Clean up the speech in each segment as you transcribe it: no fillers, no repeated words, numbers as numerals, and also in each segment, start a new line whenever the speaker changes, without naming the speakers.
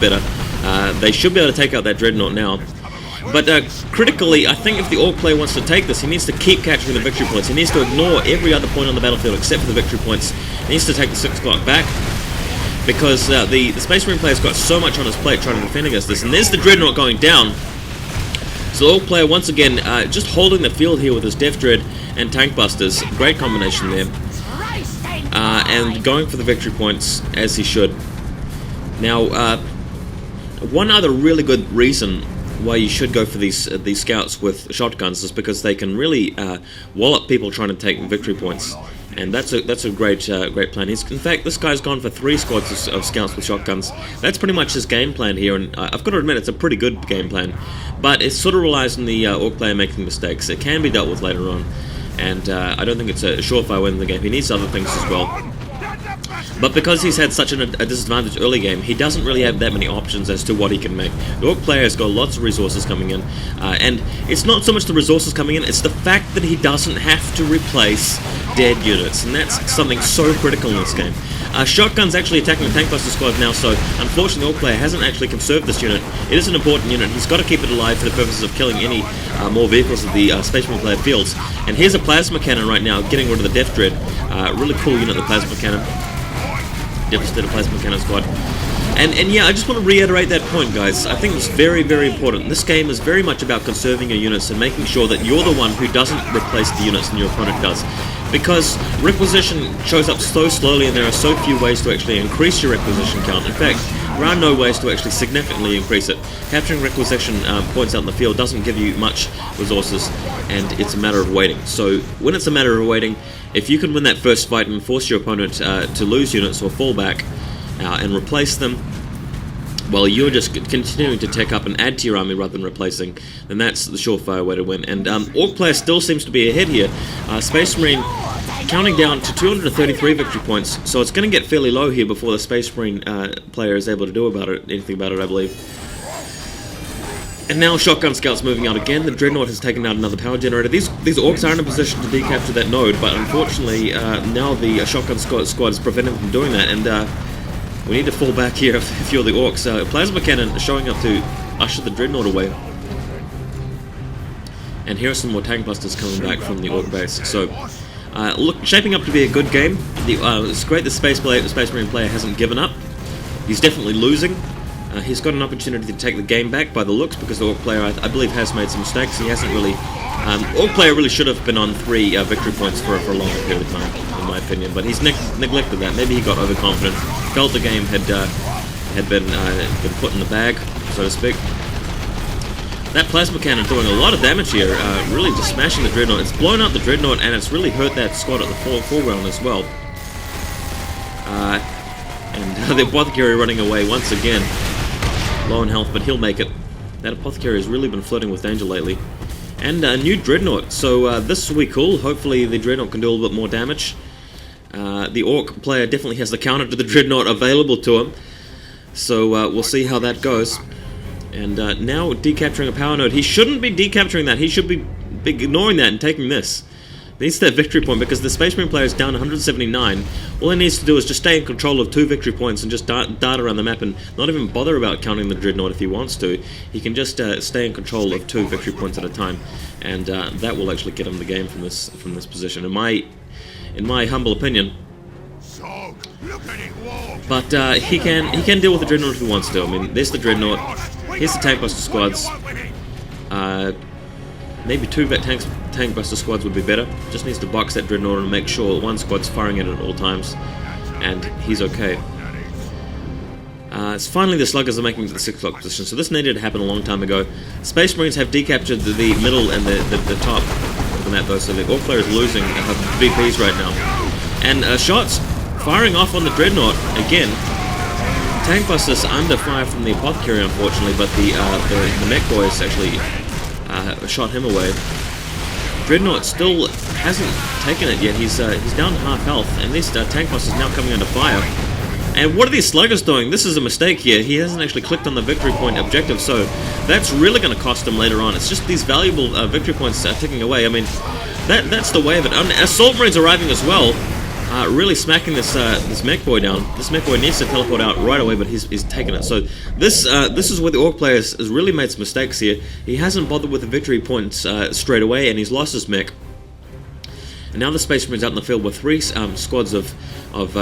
better. They should be able to take out that Dreadnought now. But critically, I think if the Orc player wants to take this, he needs to keep capturing the victory points. He needs to ignore every other point on the battlefield except for the victory points. He needs to take the 6 o'clock back, because the Space Marine player's got so much on his plate trying to defend against this. And there's the Dreadnought going down. So the Orc player, once again, just holding the field here with his Death Dread and Tank Busters. Great combination there. And going for the victory points, as he should. Now, one other really good reason why you should go for these scouts with shotguns is because they can really wallop people trying to take victory points, and that's a great plan. In fact, this guy's gone for 3 squads of scouts with shotguns. That's pretty much his game plan here, and I've got to admit it's a pretty good game plan, but it sort of relies on the Orc player making mistakes. It can be dealt with later on, and I don't think it's a surefire win in the game. He needs other things as well. But because he's had such a disadvantage early game, he doesn't really have that many options as to what he can make. The Orc player has got lots of resources coming in, and it's not so much the resources coming in, it's the fact that he doesn't have to replace dead units, and that's something so critical in this game. Shotgun's actually attacking the Tank Buster squad now, so unfortunately the Orc player hasn't actually conserved this unit. It is an important unit. He's got to keep it alive for the purposes of killing any more vehicles that the Space Marine player fields. And here's a Plasma Cannon right now, getting rid of the Death Dread. Really cool unit, the Plasma Cannon. Devastated Plasma Cannon squad. And yeah, I just want to reiterate that point, guys. I think it's very, very important. This game is very much about conserving your units and making sure that you're the one who doesn't replace the units than your opponent does. Because requisition shows up so slowly, and there are so few ways to actually increase your requisition count. In fact, there are no ways to actually significantly increase it. Capturing requisition points out in the field doesn't give you much resources, and it's a matter of waiting. So when it's a matter of waiting, if you can win that first fight and force your opponent to lose units or fall back and replace them, while you're just continuing to tech up and add to your army rather than replacing, then that's the surefire way to win. And Orc player still seems to be ahead here. Space Marine counting down to 233 victory points, so it's going to get fairly low here before the Space Marine player is able to do anything about it, I believe. And now Shotgun Scout's moving out again. The Dreadnought has taken out another power generator. These Orcs are in a position to decapture that node, but unfortunately now the Shotgun Squad is preventing them from doing that, and we need to fall back here if you're the Orcs. Plasma Cannon showing up to usher the Dreadnought away. And here are some more Tank Busters coming back from the Orc base. So, look, shaping up to be a good game. It's great the Space Marine player hasn't given up. He's definitely losing. He's got an opportunity to take the game back by the looks, because the Orc player, I believe, has made some mistakes. He hasn't really... Orc player really should have been on 3 victory points for a longer period of time, in my opinion, but he's neglected that. Maybe he got overconfident, felt the game had been put in the bag, so to speak. That Plasma Cannon doing a lot of damage here, really just smashing the Dreadnought. It's blown out the Dreadnought, and it's really hurt that squad at the foreground as well. And the Apothecary running away once again. Low on health, but he'll make it. That Apothecary has really been flirting with danger lately. And a new Dreadnought, so this will be cool. Hopefully the Dreadnought can do a little bit more damage. The Orc player definitely has the counter to the Dreadnought available to him, so we'll see how that goes. And now decapturing a power node. He shouldn't be decapturing that, he should be ignoring that and taking this. He needs that victory point, because the Space Marine player is down 179. All he needs to do is just stay in control of 2 victory points and just dart around the map and not even bother about counting the Dreadnought if he wants to. He can just stay in control of 2 victory points at a time, and that will actually get him the game from this position, in my humble opinion. But he can deal with the Dreadnought if he wants to. I mean, there's the Dreadnought. Here's the Tank Buster squads. Maybe 2 Tank Buster squads would be better. Just needs to box that Dreadnought and make sure 1 squad's firing at all times, and he's okay. It's finally the Sluggers are making it to the 6 o'clock position, so this needed to happen a long time ago. Space Marines have decaptured the middle and the top of the map though, so the Orc player is losing VPs right now. And shots firing off on the Dreadnought again. Tank Busters under fire from the Apothecary, unfortunately, but the mech boys actually shot him away. Dreadnought still hasn't taken it yet. He's down half health, and this Tank Busters now coming under fire. And what are these Sluggers doing? This is a mistake here. He hasn't actually clicked on the victory point objective, so that's really going to cost him later on. It's just these valuable victory points ticking away. I mean, that's the way of it. Assault Marines arriving as well. really smacking this mech boy down. This mech boy needs to teleport out right away, but he's taken it. So this is where the Orc player has really made some mistakes here. He hasn't bothered with the victory points straight away, and he's lost his mech. And now the Space Marine's out in the field with 3 squads of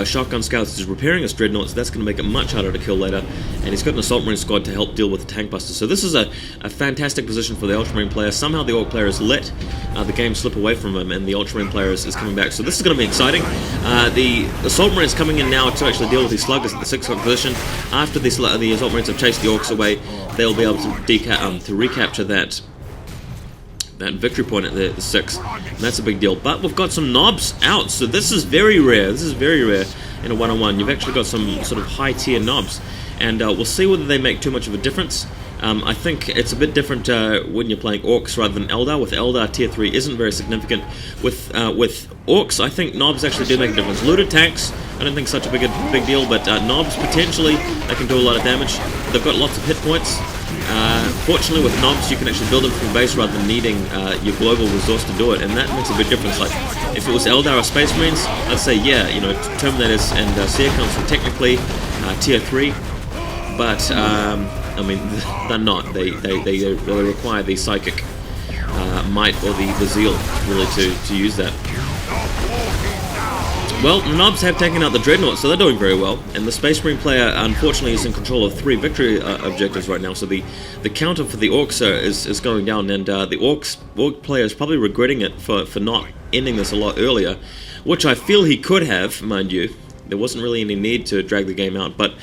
shotgun scouts. He's repairing his dreadnought, so that's going to make it much harder to kill later. And he's got an Assault Marine squad to help deal with the tank busters. So this is a fantastic position for the Ultramarine player. Somehow the Orc player has let the game slip away from him, and the Ultramarine player is coming back. So this is going to be exciting. The Assault Marine is coming in now to actually deal with these sluggers at the 6 o'clock position. After the Assault Marines have chased the Orcs away, they'll be able to recapture that victory point at the 6, and that's a big deal. But we've got some knobs out, so this is very rare. This is very rare in a one-on-one. You've actually got some sort of high-tier knobs, and we'll see whether they make too much of a difference. I think it's a bit different when you're playing Orcs rather than Eldar. With Eldar, tier 3 isn't very significant. With Orcs, I think knobs actually do make a difference. Looted tanks, I don't think such a big deal, but knobs, potentially, they can do a lot of damage. They've got lots of hit points. Fortunately, with knobs, you can actually build them from base rather than needing your global resource to do it, and that makes a big difference. Like, if it was Eldar or Space Marines, I'd say, yeah, you know, Terminators and Seer Counts are technically tier 3, but, I mean, they're not. They require the Psychic Might or the Zeal, really, to use that. Well, the knobs have taken out the Dreadnought, so they're doing very well. And the Space Marine player, unfortunately, is in control of 3 victory objectives right now. So the counter for the Orcs is going down, and the Orc player is probably regretting it for not ending this a lot earlier, which I feel he could have, mind you. There wasn't really any need to drag the game out, but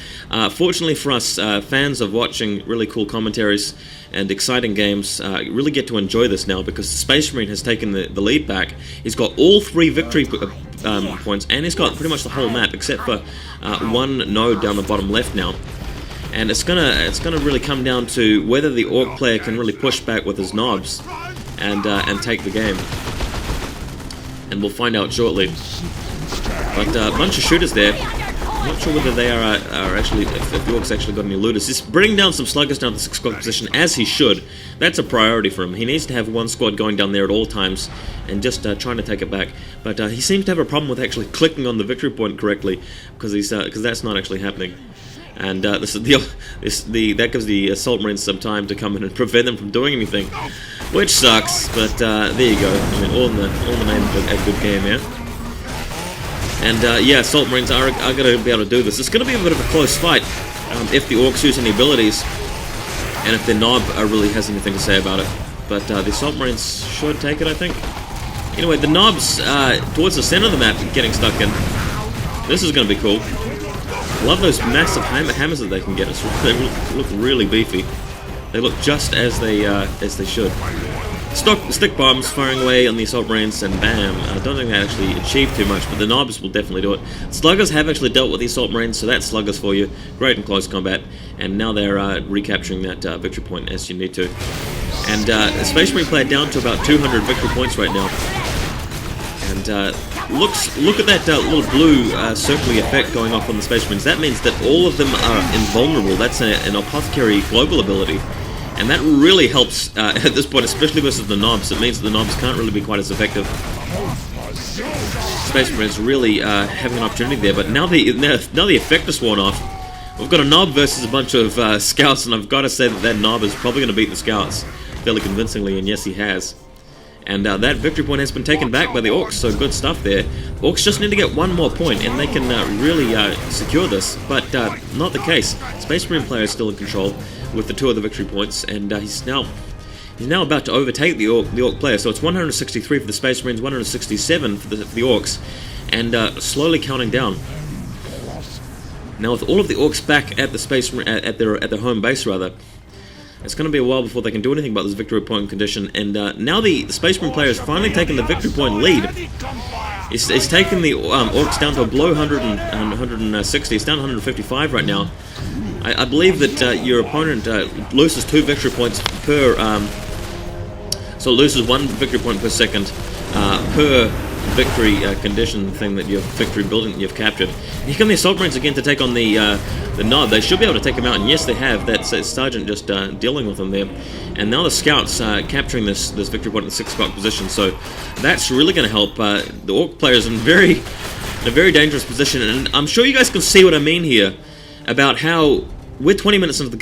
fortunately for us, fans of watching really cool commentaries and exciting games, really get to enjoy this now, because the Space Marine has taken the lead back. He's got all 3 victory points, and he's got pretty much the whole map, except for 1 node down the bottom left now. And it's gonna really come down to whether the Orc player can really push back with his knobs and take the game. And we'll find out shortly. But a bunch of shooters there. I'm not sure whether they are actually, if the Orcs actually got any looters. He's bringing down some sluggers down to the 6 o'clock position, as he should. That's a priority for him. He needs to have 1 squad going down there at all times and just trying to take it back. But he seems to have a problem with actually clicking on the victory point correctly, because that's not actually happening. And that gives the Assault Marines some time to come in and prevent them from doing anything, which sucks. But there you go. I mean, all in the name of a good game, yeah. And yeah, Assault Marines are going to be able to do this. It's going to be a bit of a close fight if the Orcs use any abilities, and if their knob really has anything to say about it. But the Assault Marines should take it, I think. Anyway, the knobs towards the center of the map getting stuck in. This is going to be cool. Love those massive hammers that they can get. They look really beefy. They look just as they should. Stick bombs firing away on the Assault Marines, and bam. I don't think they actually achieved too much, but the knobs will definitely do it. Sluggers have actually dealt with the Assault Marines, so that's Sluggers for you. Great in close combat, and now they're recapturing that victory point as you need to. And the Space Marine player down to about 200 victory points right now. And look at that little blue circly effect going off on the Space Marines. That means that all of them are invulnerable. That's an apothecary global ability. And that really helps at this point, especially versus the knobs. It means that the knobs can't really be quite as effective. Space Marines really having an opportunity there, but now the effect has worn off. We've got a knob versus a bunch of scouts, and I've got to say that knob is probably going to beat the scouts fairly convincingly, and yes, he has. And that victory point has been taken back by the Orcs, so good stuff there. Orcs just need to get 1 more point, and they can really secure this, but not the case. Space Marine player is still in control with the 2 of the victory points, and he's now about to overtake the Orc player. So it's 163 for the Space Marines, 167 for the Orcs, and slowly counting down. Now with all of the Orcs back at the at their home base rather, it's going to be a while before they can do anything about this victory point condition. And now the Space Marine player has finally taken the victory point lead. It's taken the Orcs down to a below 160. It's down to 155 right now. I believe that your opponent loses 2 victory points per... so it loses 1 victory point per second per victory condition thing that victory building that you've captured. Here come the Assault Marines again to take on the knob. They should be able to take him out, and yes, they have. That's Sergeant just dealing with them there. And now the Scouts capturing this victory point in the 6 o'clock position. So that's really going to help the Orc players in very in a very dangerous position, and I'm sure you guys can see what I mean here about how we're 20 minutes into the